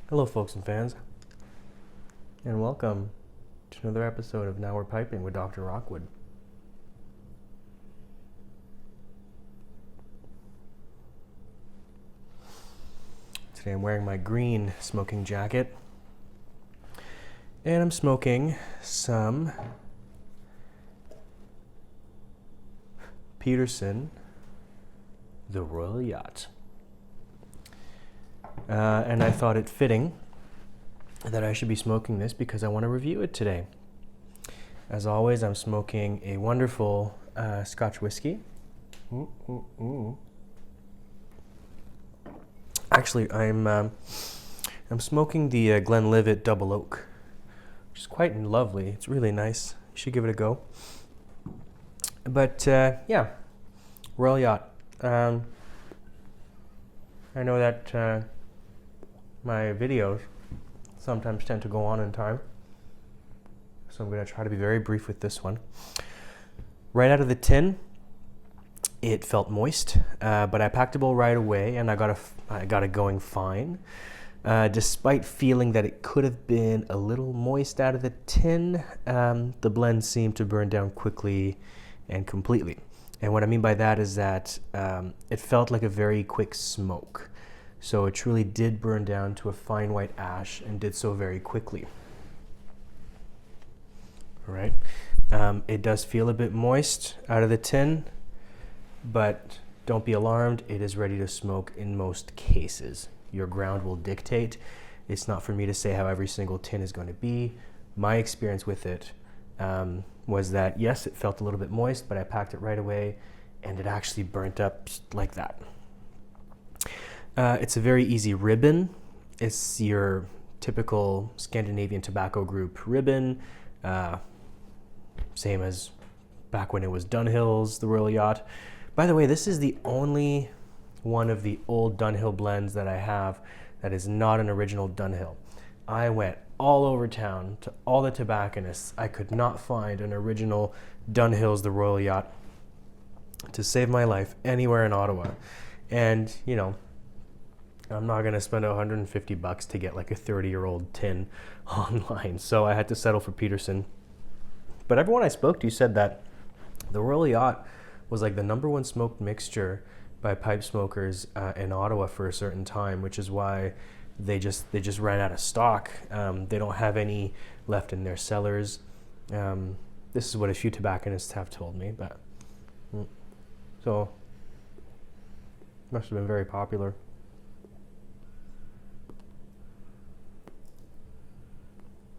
Hello, folks and fans, and welcome to another episode of Now We're Piping with Dr. Rockwood. Today I'm wearing my green smoking jacket, and I'm smoking some Peterson, the Royal Yacht. And I thought it fitting that I should be smoking this because I want to review it today. As always, I'm smoking a wonderful Scotch whiskey. Actually, I'm smoking the Glenlivet Double Oak, which is quite lovely. It's really nice. You should give it a go. But yeah, Royal Yacht. I know that my videos sometimes tend to go on in time, so I'm going to try to be very brief with this one. Right out of the tin, it felt moist, but I packed a bowl right away, and I got it going fine. Despite feeling that it could have been a little moist out of the tin, the blend seemed to burn down quickly and completely. And what I mean by that is that it felt like a very quick smoke. So it truly did burn down to a fine white ash and did so very quickly. All right. It does feel a bit moist out of the tin, but don't be alarmed. It is ready to smoke in most cases. Your ground will dictate. It's not for me to say how every single tin is going to be. My experience with it was that, yes, it felt a little bit moist, but I packed it right away and it actually burnt up like that. It's a very easy ribbon. It's your typical Scandinavian tobacco group ribbon, same as back when it was Dunhill's, the Royal Yacht. By the way, this is the only one of the old Dunhill blends that I have that is not an original Dunhill. I went all over town to all the tobacconists. I could not find an original Dunhill's, the Royal Yacht, to save my life anywhere in Ottawa. And, you know, I'm not going to spend $150 to get like a 30-year-old tin online. So I had to settle for Peterson. But everyone I spoke to said that the Royal Yacht was like the #1 smoked mixture by pipe smokers in Ottawa for a certain time, which is why they just ran out of stock. They don't have any left in their cellars. This is what a few tobacconists have told me, but so must have been very popular.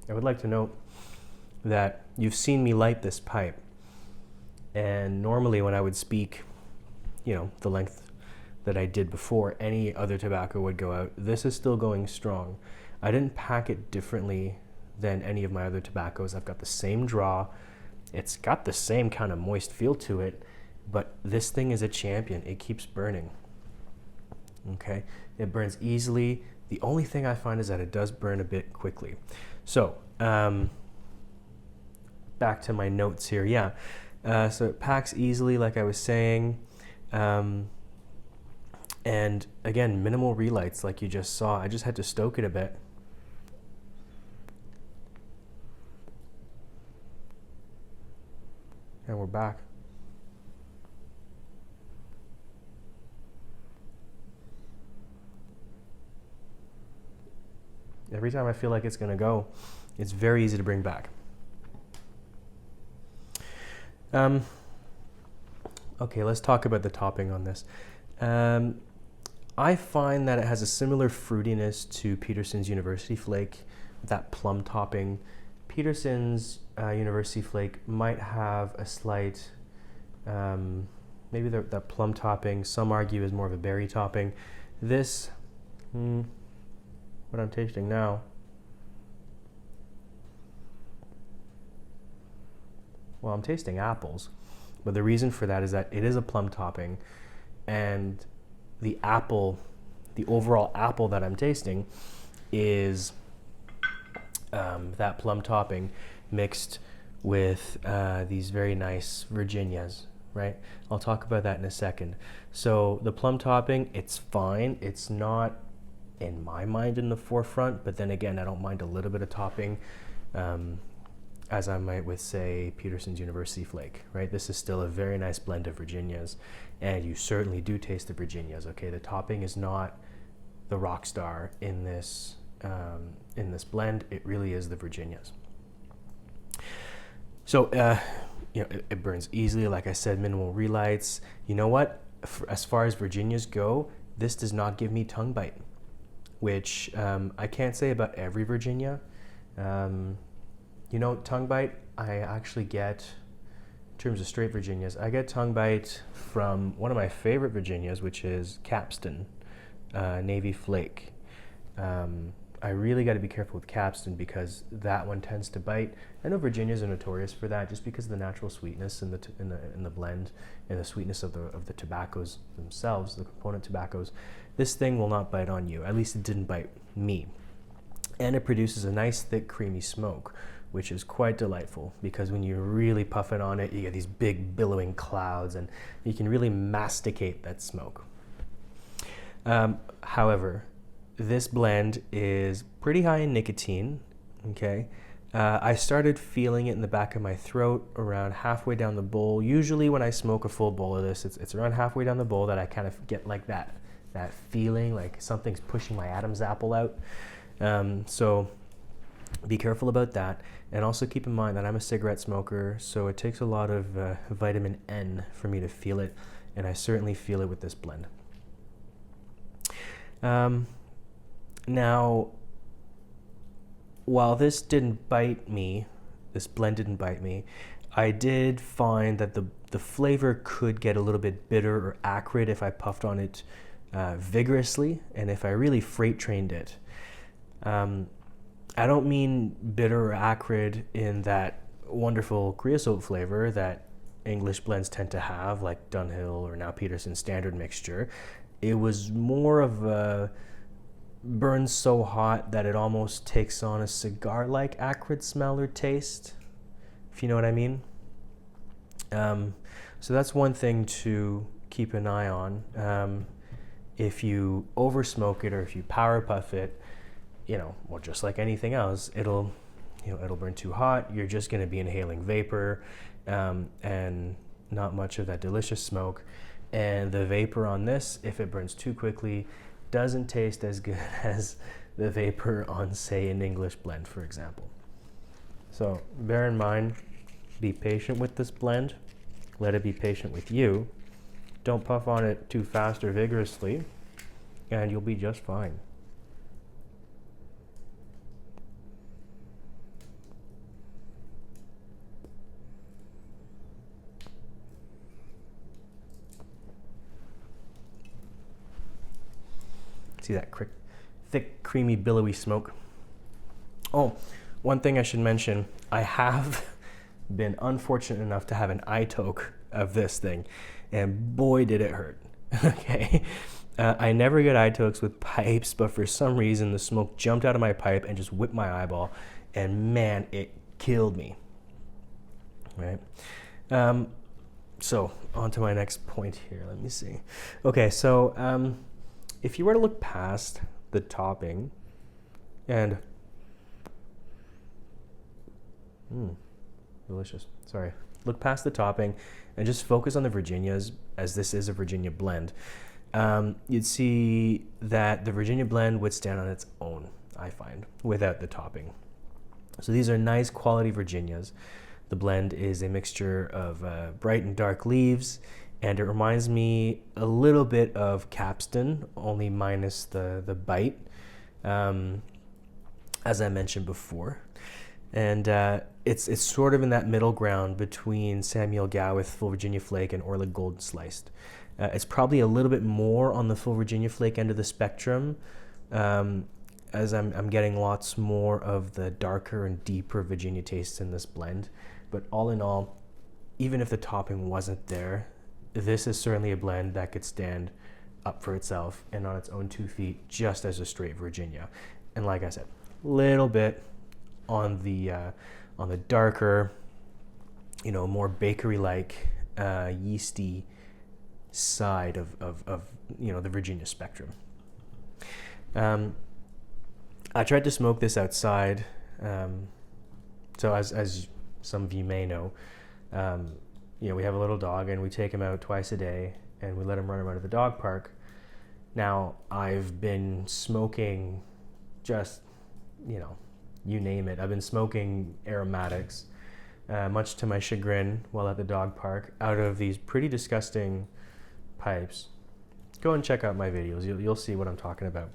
I would like to note that you've seen me light this pipe, and normally when I would speak, you know, the length that I did before any other tobacco would go out, this is still going strong. I didn't pack it differently than any of my other tobaccos. I've got the same draw. It's got the same kind of moist feel to it, but this thing is a champion. It keeps burning. Okay, it burns easily. The only thing I find is that it does burn a bit quickly. So, back to my notes here. Yeah, so it packs easily, like I was saying. And again, minimal relights like you just saw. I just had to stoke it a bit. And we're back. Every time I feel like it's going to go, it's very easy to bring back. Okay, let's talk about the topping on this. I find that it has a similar fruitiness to Peterson's University Flake, that plum topping. Peterson's University Flake might have a slight, maybe that plum topping, some argue is more of a berry topping. This, what I'm tasting now, well, I'm tasting apples, but the reason for that is that it is a plum topping, and the overall apple that I'm tasting is that plum topping mixed with these very nice Virginias, right? I'll talk about that in a second. So the plum topping, it's fine. It's not in my mind in the forefront, but then again, I don't mind a little bit of topping, as I might with, say, Peterson's University Flake, right? This is still a very nice blend of Virginias, and you certainly do taste the Virginias, okay? The topping is not the rock star in this blend. It really is the Virginias. So, it burns easily. Like I said, minimal relights. You know what? As far as Virginias go, this does not give me tongue bite, which I can't say about every Virginia. Tongue bite, I actually get, in terms of straight Virginias, I get tongue bite from one of my favorite Virginias, which is Capstan, Navy Flake. I really got to be careful with Capstan because that one tends to bite. I know Virginias are notorious for that just because of the natural sweetness in the blend and the sweetness of the tobaccos themselves, the component tobaccos. This thing will not bite on you. At least it didn't bite me. And it produces a nice, thick, creamy smoke, which is quite delightful because when you really puff it on it, you get these big billowing clouds and you can really masticate that smoke. However, this blend is pretty high in nicotine, okay? I started feeling it in the back of my throat around halfway down the bowl. Usually when I smoke a full bowl of this, it's around halfway down the bowl that I kind of get like that feeling like something's pushing my Adam's apple out. So be careful about that. And also keep in mind that I'm a cigarette smoker, so it takes a lot of vitamin N for me to feel it, and I certainly feel it with this blend. Now, while this blend didn't bite me, I did find that the flavor could get a little bit bitter or acrid if I puffed on it vigorously and if I really freight trained it. I don't mean bitter or acrid in that wonderful creosote flavor that English blends tend to have, like Dunhill or now Peterson standard mixture. It was more of a burns so hot that it almost takes on a cigar-like acrid smell or taste, if you know what I mean. So that's one thing to keep an eye on. If you over-smoke it or if you power puff it, just like anything else, it'll burn too hot. You're just going to be inhaling vapor and not much of that delicious smoke. And the vapor on this, if it burns too quickly, doesn't taste as good as the vapor on, say, an English blend, for example. So bear in mind, be patient with this blend. Let it be patient with you. Don't puff on it too fast or vigorously, and you'll be just fine. See that thick, creamy, billowy smoke. Oh, one thing I should mention, I have been unfortunate enough to have an eye toke of this thing, and boy did it hurt. Okay, I never get eye tokes with pipes, but for some reason the smoke jumped out of my pipe and just whipped my eyeball, and man, it killed me. Right. So on to my next point here. Let me see. Okay, so if you were to look past the topping and delicious. Sorry. Look past the topping and just focus on the Virginias, as this is a Virginia blend. You'd see that the Virginia blend would stand on its own, I find, without the topping. So these are nice quality Virginias. The blend is a mixture of bright and dark leaves, and it reminds me a little bit of Capstan, only minus the bite, as I mentioned before. And it's sort of in that middle ground between Samuel Gawith Full Virginia Flake and Orla Golden Sliced. It's probably a little bit more on the Full Virginia Flake end of the spectrum, as I'm getting lots more of the darker and deeper Virginia tastes in this blend. But all in all, even if the topping wasn't there, this is certainly a blend that could stand up for itself and on its own 2 feet just as a straight Virginia. And like I said, little bit on the darker, more bakery-like, yeasty side of the Virginia spectrum. I tried to smoke this outside. So as some of you may know, we have a little dog and we take him out twice a day and we let him run around at the dog park. Now, I've been smoking just, you name it. I've been smoking aromatics, much to my chagrin, while at the dog park, out of these pretty disgusting pipes. Go and check out my videos. You'll see what I'm talking about.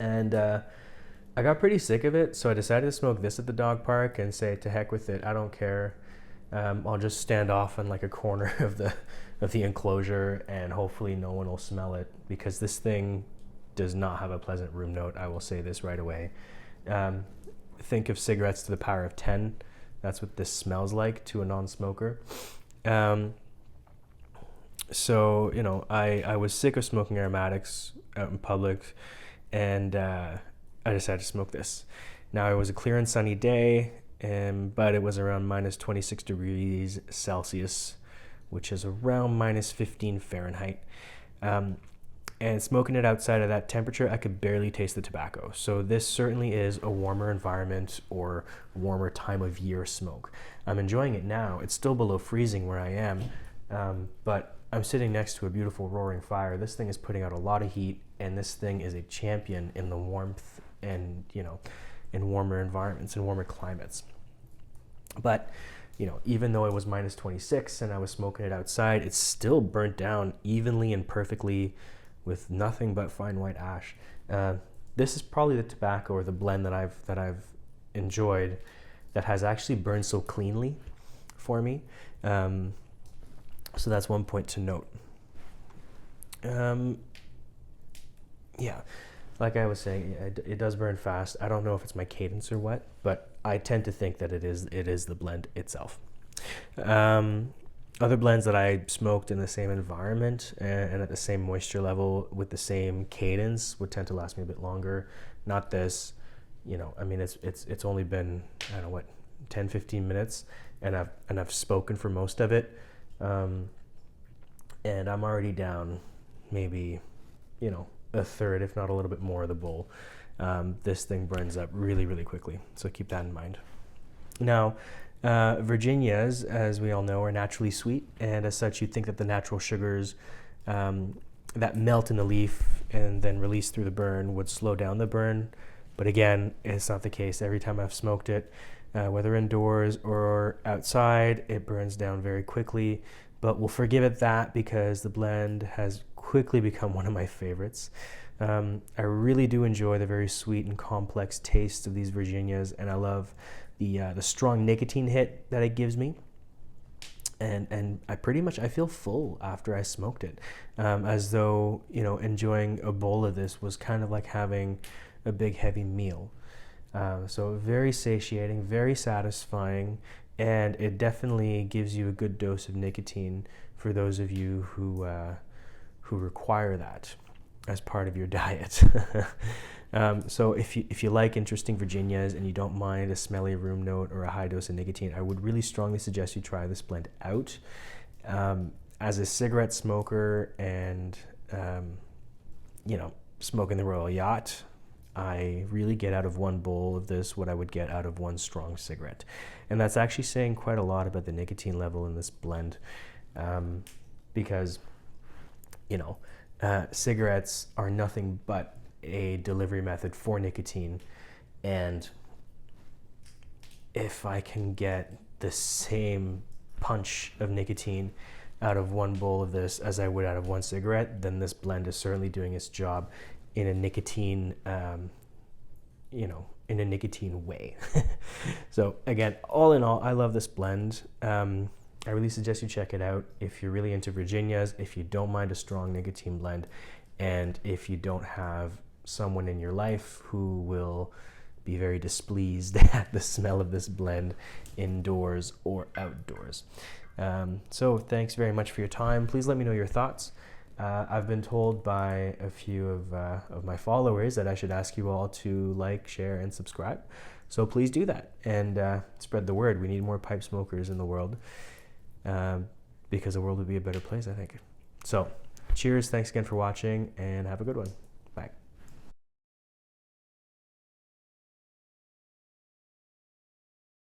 And I got pretty sick of it, so I decided to smoke this at the dog park and say, to heck with it, I don't care. I'll just stand off in like a corner of the enclosure and hopefully no one will smell it, because this thing does not have a pleasant room note. I will say this right away. Think of cigarettes to the power of 10. That's what this smells like to a non-smoker. So, I was sick of smoking aromatics out in public, and I decided to smoke this. Now, it was a clear and sunny day, but it was around minus 26 degrees Celsius, which is around minus 15 Fahrenheit. And smoking it outside of that temperature, I could barely taste the tobacco. So this certainly is a warmer environment or warmer time of year smoke. I'm enjoying it now. It's still below freezing where I am, but I'm sitting next to a beautiful roaring fire. This thing is putting out a lot of heat, and this thing is a champion in the warmth and, in warmer environments and warmer climates. But, even though it was minus 26 and I was smoking it outside, it still burnt down evenly and perfectly with nothing but fine white ash. This is probably the tobacco or the blend that I've enjoyed that has actually burned so cleanly for me. So that's one point to note. Like I was saying, it does burn fast. I don't know if it's my cadence or what, but I tend to think that it is the blend itself. Other blends that I smoked in the same environment and at the same moisture level with the same cadence would tend to last me a bit longer. Not this, it's only been, 10, 15 minutes, and I've spoken for most of it. And I'm already down maybe, a third, if not a little bit more of the bowl. This thing burns up really, really quickly. So keep that in mind. Now, Virginias, as we all know, are naturally sweet, and as such, you'd think that the natural sugars that melt in the leaf and then release through the burn would slow down the burn. But again, it's not the case. Every time I've smoked it, whether indoors or outside, it burns down very quickly. But we'll forgive it that because the blend has quickly become one of my favorites. I really do enjoy the very sweet and complex taste of these Virginias, and I love the strong nicotine hit that it gives me. And I feel full after I smoked it, as though, enjoying a bowl of this was kind of like having a big heavy meal. So very satiating, very satisfying, and it definitely gives you a good dose of nicotine for those of you who require that as part of your diet. So if you like interesting Virginias and you don't mind a smelly room note or a high dose of nicotine, I would really strongly suggest you try this blend out. As a cigarette smoker and smoking the Royal Yacht, I really get out of one bowl of this what I would get out of one strong cigarette. And that's actually saying quite a lot about the nicotine level in this blend, because cigarettes are nothing but a delivery method for nicotine, and if I can get the same punch of nicotine out of one bowl of this as I would out of one cigarette, then this blend is certainly doing its job in a nicotine in a nicotine way. So again, all in all, I love this blend. I really suggest you check it out if you're really into Virginias, if you don't mind a strong nicotine blend, and if you don't have someone in your life who will be very displeased at the smell of this blend indoors or outdoors. So thanks very much for your time. Please let me know your thoughts. I've been told by a few of my followers that I should ask you all to like, share, and subscribe. So please do that and spread the word. We need more pipe smokers in the world, because the world would be a better place, I think. So cheers, thanks again for watching, and have a good one. Bye.